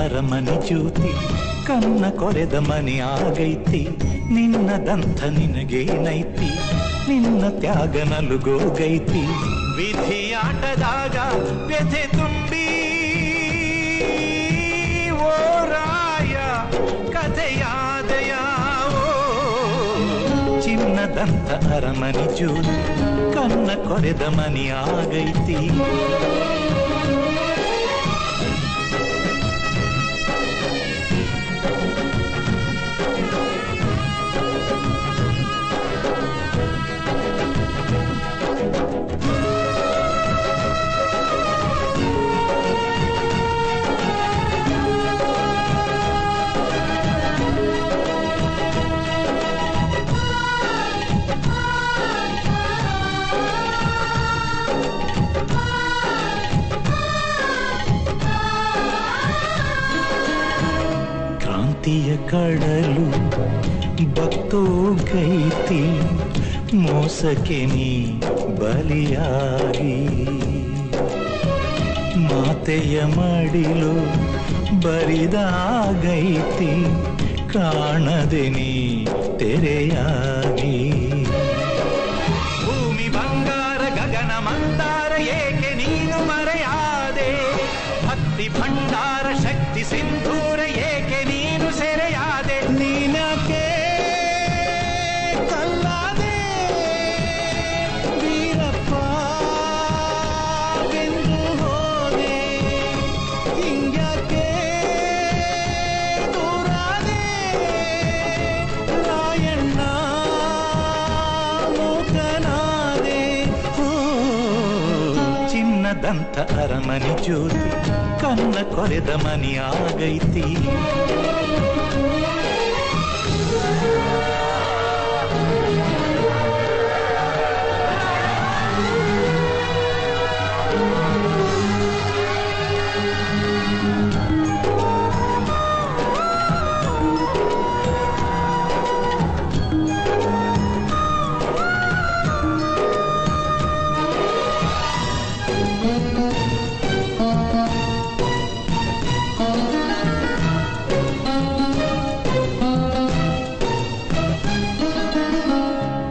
ಅರಮನೆ ಜ್ಯೋತಿ ಕನ್ನ ಕೊರೆದ ಮನೆ ಆಗೈತಿ ನಿನ್ನದಂಥ ನಿನಗೇನೈತಿ ನಿನ್ನ ತ್ಯಾಗ ನಲುಗೋಗೈತಿ ವಿಧಿಯಾಟದಾಗ ವ್ಯಥೆ ತುಂಬಿ ಓ ರಾಯ ಕಥೆಯಾದಯ ಚಿನ್ನದಂಥ ಅರಮನೆ ಜ್ಯೋತಿ ಕನ್ನ ಕೊರೆದ ಮನೆ ಆಗೈತಿ ಕ್ರಾಂತಿಯ ಕಡಲು ಬತ್ತೋಗೈತಿ ಮೋಸಕ್ಕೆ ನೀ ಬಲಿಯಾಗಿ ಮಾತೆಯ ಮಡಿಲು ಬರಿದಾಗೈತಿ ಕಾಣದೆ ನೀ ತೆರೆಯಾಗಿ ಭೂಮಿ ಬಂಗಾರ ಗಗನ ಮಂದಾರ ಏಕೆ ನೀನು ಮರೆಯಾದೆ ಭಕ್ತಿ ಭಂಡಾರ ಶಕ್ತಿ ಸಿಂಧೂರ ಏಕೆ ನೀನು ಸೆರೆಯಾದೆ ನೀನಕ್ಕೆ ಕಲ್ಲಾದೆ ವೀರಪ್ಪ ಎಂದು ಹೋದೆ ಹಿಂಗ್ಯಾಕೆ ದೂರಾದೆ ರಾಯಣ್ಣ ಮೂಕನಾದೆ ಚಿನ್ನದಂಥ ಅರಮನೆ ಜ್ಯೋತಿ ಕನ್ನ ಕೊರೆದ ಮನೆಯಾಗೈತಿ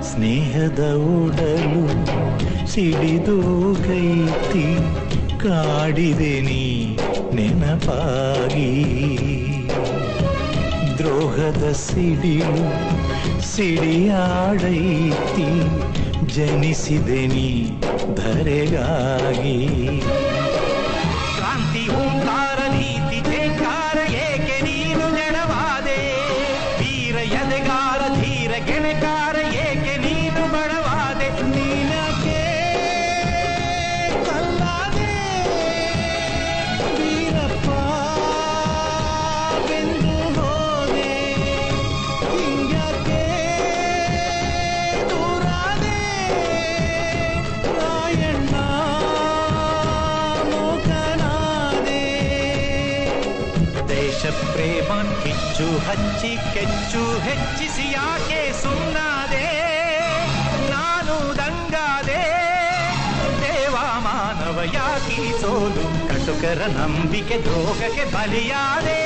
ಸ್ನೇಹದ ಉಡಲು ಸಿಡಿದೋಗೈತಿ ಕಾಡಿದೆ ನೀ ನೆನಪಾಗಿ ದ್ರೋಹದ ಸಿಡಿಲು ಸಿಡಿಯಾಡೈತಿ ಜನಿಸಿದೆ ನೀ ಧರೆಗಾಗಿ ಕ್ರಾಂತಿ ಹೂಂಕಾರ ನೀತಿ ಧಿಕ್ಕಾರ ಏಕೆ ನೀನು ನೆರವಾದೆ ವೀರ ಎದೆಗಾರ ಧೀರ ಗೆಣೆಕಾರ ಏಕೆ ನೀನು ಬಡವಾದೆ ನೀನಕ್ಕೆ ಕಲ್ಲಾದೆ ವೀರಪ್ಪ ಬೆಂದು ಹೋದೆ ಹಿಂಗ್ಯಾಕೆ ದೂರಾದೆ ರಾಯಣ್ಣ ಮೂಕನಾದೆ ದೇಶ ಪ್ರೇಮ ಕಿಚ್ಚು ಹಚ್ಚಿ ಕೆಚ್ಚು ಹೆಚ್ಚಿಸಿ ಯಾಕೆ ಸುಮ್ಮನಾದೆ ನಾನು ದಂಗಾದೆ ದೇವ ಮಾನವ ಯಾಕಿ ಸೋಲು ಕಟುಕರ ನಂಬಿಕೆ ದ್ರೋಹಕ್ಕೆ ಬಲಿಯಾದೆ